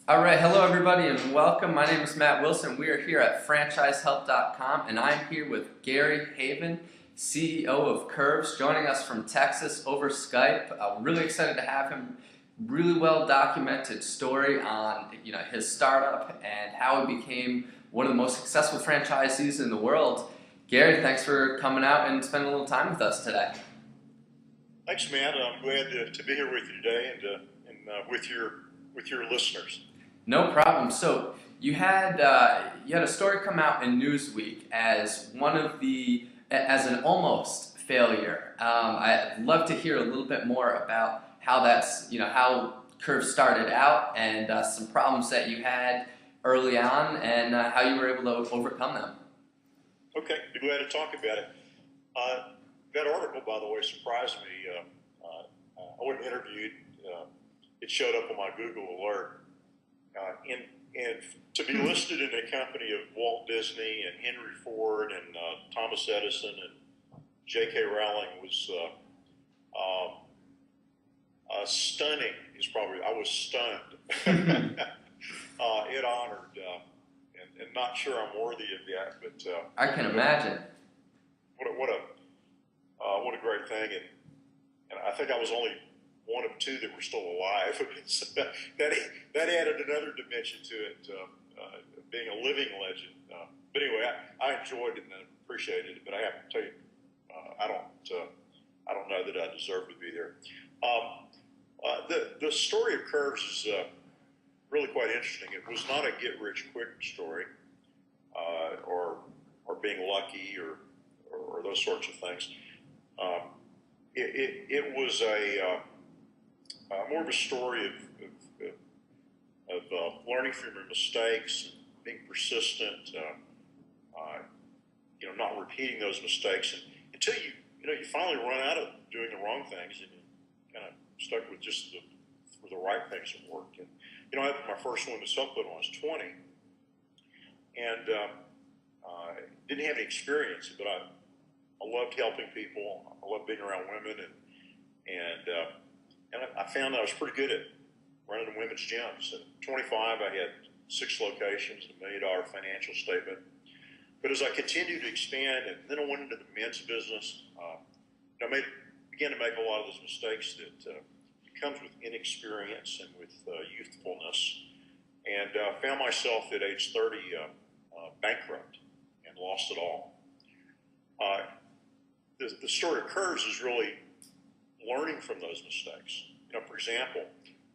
All right, hello everybody and welcome. My name is Matt Wilson. We are here at FranchiseHelp.com and I'm here with Gary Heavin, CEO of Curves, joining us from Texas over Skype. Really excited to have him. Really well documented story on his startup and how he became one of the most successful franchisees in the world. Gary, thanks for coming out and spending a little time with us today. Thanks, Matt. I'm glad to be here with you today and with your listeners. No problem. So you had a story come out in Newsweek as as an almost failure. I'd love to hear a little bit more about how how Curve started out and some problems that you had early on and how you were able to overcome them. Okay, be glad to talk about it. That article, by the way, surprised me. I wasn't interviewed. It showed up on my Google alert. And to be listed in a company of Walt Disney and Henry Ford and Thomas Edison and J.K. Rowling was stunning. I was stunned. It honored, and not sure I'm worthy of that, but I can imagine. What a great thing, and I think I was only one of two that were still alive. So that added another dimension to it, being a living legend. But anyway, I enjoyed it and appreciated it. But I have to tell you, I don't know that I deserve to be there. The story of Curves is really quite interesting. It was not a get-rich-quick story, or being lucky or those sorts of things. It was more of a story of learning from your mistakes, being persistent, not repeating those mistakes until you finally run out of doing the wrong things and you kind of stuck with just the right things that worked. And I opened my first women's health club when I was 20, and didn't have any experience, but I loved helping people. I loved being around women, and I found that I was pretty good at running women's gyms. At 25, I had 6 locations, $1 million financial statement. But as I continued to expand, and then I went into the men's business, I began to make a lot of those mistakes that comes with inexperience and with youthfulness, and found myself at age 30 bankrupt and lost it all. The story of Curves is really learning from those mistakes. For example,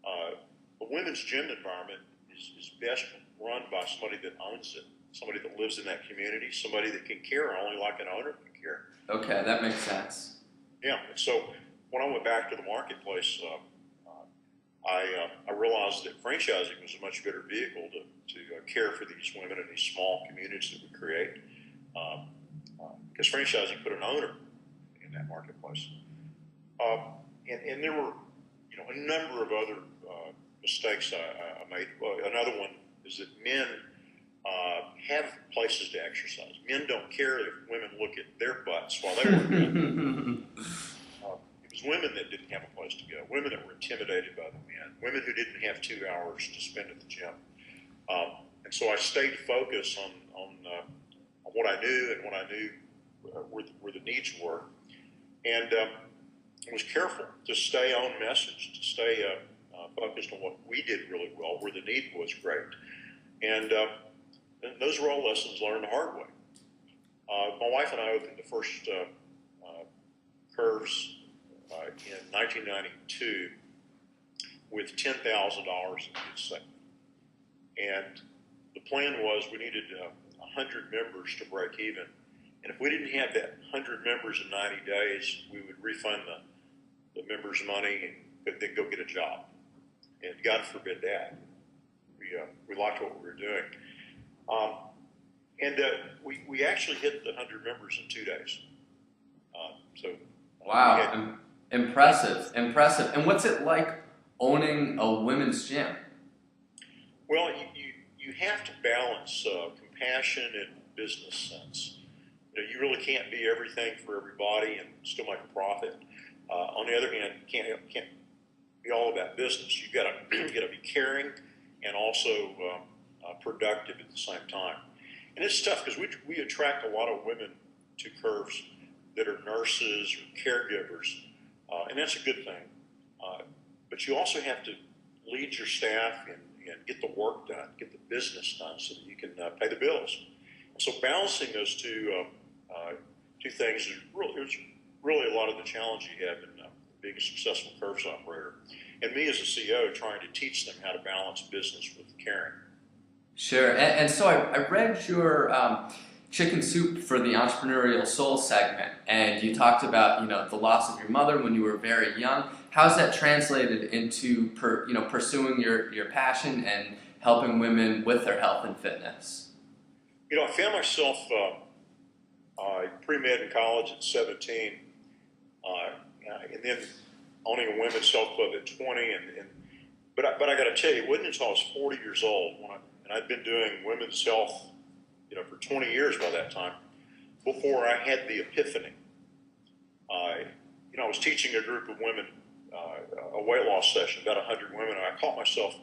a women's gym environment is best run by somebody that owns it, somebody that lives in that community, somebody that can care only like an owner can care. Okay, that makes sense. Yeah, and so when I went back to the marketplace, I realized that franchising was a much better vehicle to care for these women in these small communities that we create, because franchising put an owner in that marketplace. And there were, a number of other mistakes I made. Well, another one is that men have places to exercise. Men don't care if women look at their butts while they work out. It was women that didn't have a place to go, women that were intimidated by the men, women who didn't have 2 hours to spend at the gym. And so I stayed focused on what I knew and what I knew where the needs were. And was careful to stay on message, to stay focused on what we did really well, where the need was great. And those were all lessons learned the hard way. My wife and I opened the first Curves in 1992 with $10,000 in good savings. And the plan was we needed 100 members to break even. And if we didn't have that 100 members in 90 days, we would refund the members' money and then go get a job. And God forbid that. We liked what we were doing. We actually hit the 100 members in 2 days. Wow, impressive. And what's it like owning a women's gym? Well, you have to balance compassion and business sense. You really can't be everything for everybody and still make a profit. On the other hand, you can't be all about business. You've got to be caring and also productive at the same time. And it's tough because we attract a lot of women to Curves that are nurses or caregivers, and that's a good thing. But you also have to lead your staff and get the work done, get the business done so that you can pay the bills. So balancing those two things is really a lot of the challenge you have in being a successful Curves operator. And me as a CEO trying to teach them how to balance business with caring. Sure. And so I read your Chicken Soup for the Entrepreneurial Soul segment, and you talked about the loss of your mother when you were very young. How's that translated into pursuing your passion and helping women with their health and fitness? I found myself pre-med in college at 17, and then owning a women's health club at 20. But I got to tell you, it wasn't until I was 40 years old and I'd been doing women's health, for 20 years by that time, before I had the epiphany. I was teaching a group of women a weight loss session, about 100 women, and I caught myself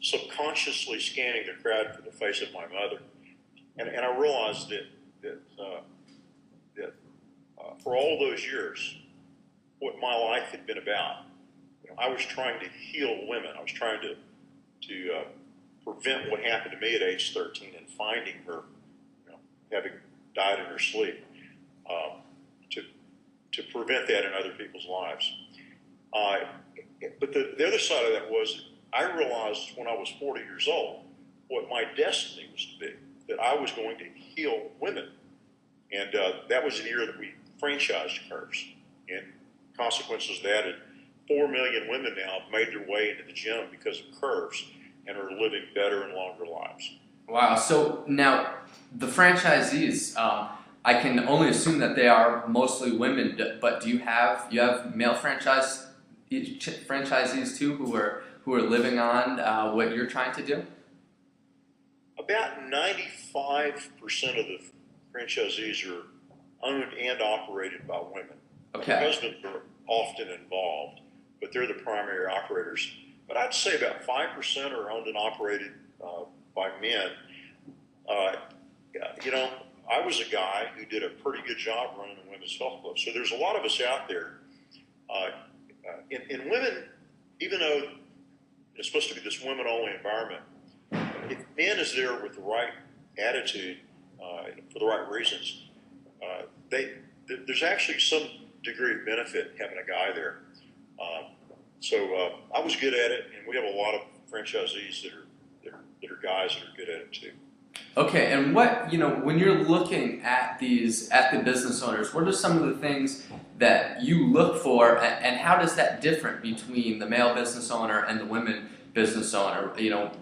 subconsciously scanning the crowd for the face of my mother, and I realized that for all those years, what my life had been about, I was trying to heal women. I was trying to prevent what happened to me at age 13 and finding her, having died in her sleep, to prevent that in other people's lives. But the other side of that was I realized when I was 40 years old what my destiny was to be, that I was going to heal women. And that was the year that we franchised Curves. And consequences of that, 4 million women now have made their way into the gym because of Curves and are living better and longer lives. Wow. So now the franchisees, I can only assume that they are mostly women, but do you have male franchisees too who are living on what you're trying to do? About 95% of the franchisees are owned and operated by women. Okay. The husbands are often involved, but they're the primary operators. But I'd say about 5% are owned and operated by men. I was a guy who did a pretty good job running a women's health club. So there's a lot of us out there. And women, even though it's supposed to be this women-only environment, if men is there with the right attitude, for the right reasons, there's actually some degree of benefit having a guy there. So I was good at it, and we have a lot of franchisees that are guys that are good at it too. Okay, and what, when you're looking at the business owners, what are some of the things that you look for, and how does that differ between the male business owner and the women business owner?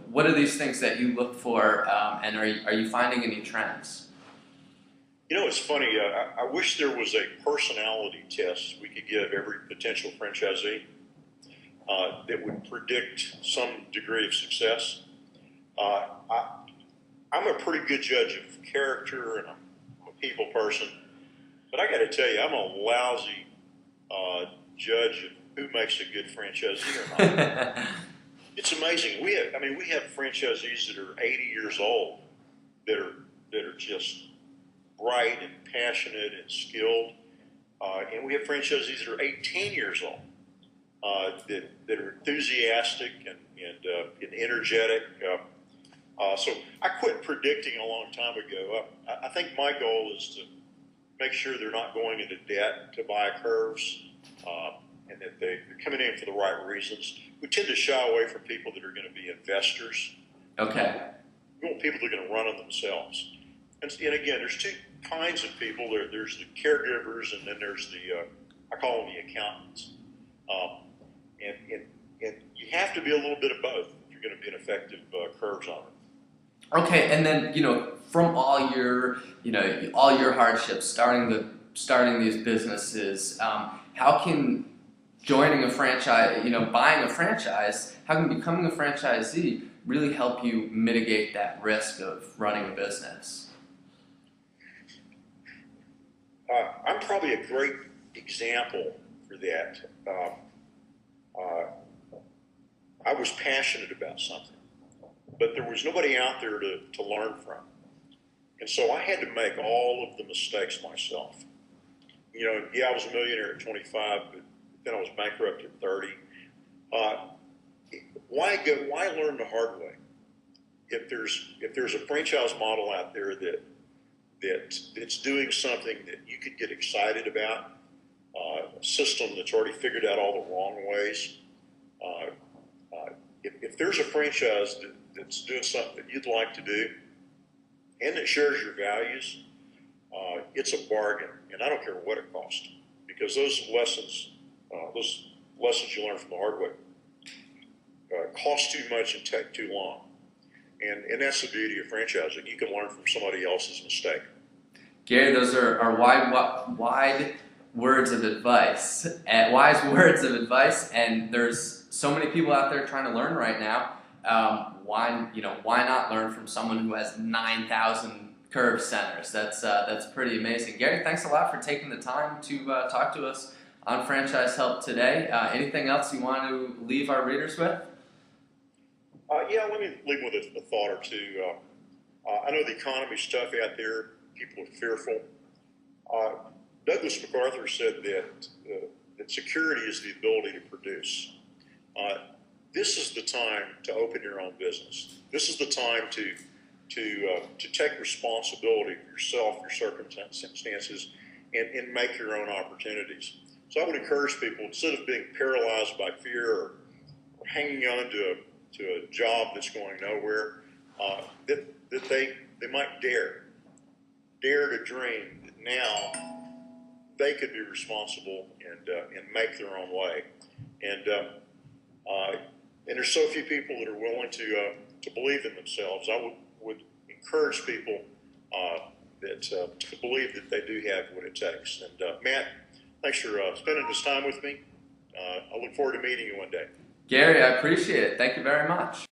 What are these things that you look for, and are you finding any trends? It's funny. I wish there was a personality test we could give every potential franchisee that would predict some degree of success. I'm a pretty good judge of character, and I'm a people person. But I got to tell you, I'm a lousy judge of who makes a good franchisee or not. It's amazing. We have franchisees that are 80 years old that are just bright and passionate and skilled, and we have franchisees that are 18 years old that are enthusiastic and energetic. So I quit predicting a long time ago. I think my goal is to make sure they're not going into debt to buy Curves, and that they're coming in for the right reasons. We tend to shy away from people that are going to be investors. Okay. We want people that are going to run them themselves. And again, there's two kinds of people. There's the caregivers, and then there's I call them the accountants. And you have to be a little bit of both if you're going to be an effective Curves owner. Okay, and then from all your hardships, starting these businesses, how can joining a franchise, buying a franchise, how can becoming a franchisee really help you mitigate that risk of running a business? I'm probably a great example for that. I was passionate about something, but there was nobody out there to learn from. And so I had to make all of the mistakes myself. You know, yeah, I was a millionaire at 25, but then I was bankrupt at 30. Why learn the hard way? If there's a franchise model out there that's doing something that you could get excited about, a system that's already figured out all the wrong ways, if there's a franchise that's doing something that you'd like to do and that shares your values, it's a bargain, and I don't care what it costs, because those lessons you learn from the hard way cost too much and take too long. And that's the beauty of franchising. You can learn from somebody else's mistake. Gary, those are wide words of advice, wise words of advice, and there's so many people out there trying to learn right now. Why not learn from someone who has 9,000 curve centers? That's pretty amazing. Gary, thanks a lot for taking the time to talk to us on Franchise Help today. Anything else you want to leave our readers with? Yeah, let me leave with a thought or two. I know the economy's tough out there. People are fearful. Douglas MacArthur said that security is the ability to produce. This is the time to open your own business. This is the time to take responsibility for yourself, your circumstances, and make your own opportunities. So I would encourage people, instead of being paralyzed by fear or hanging on to a job that's going nowhere, that they might dare to dream that now they could be responsible and make their own way. And there's so few people that are willing to believe in themselves. I would encourage people to believe that they do have what it takes. And Matt, thanks for spending this time with me. I look forward to meeting you one day. Gary, I appreciate it. Thank you very much.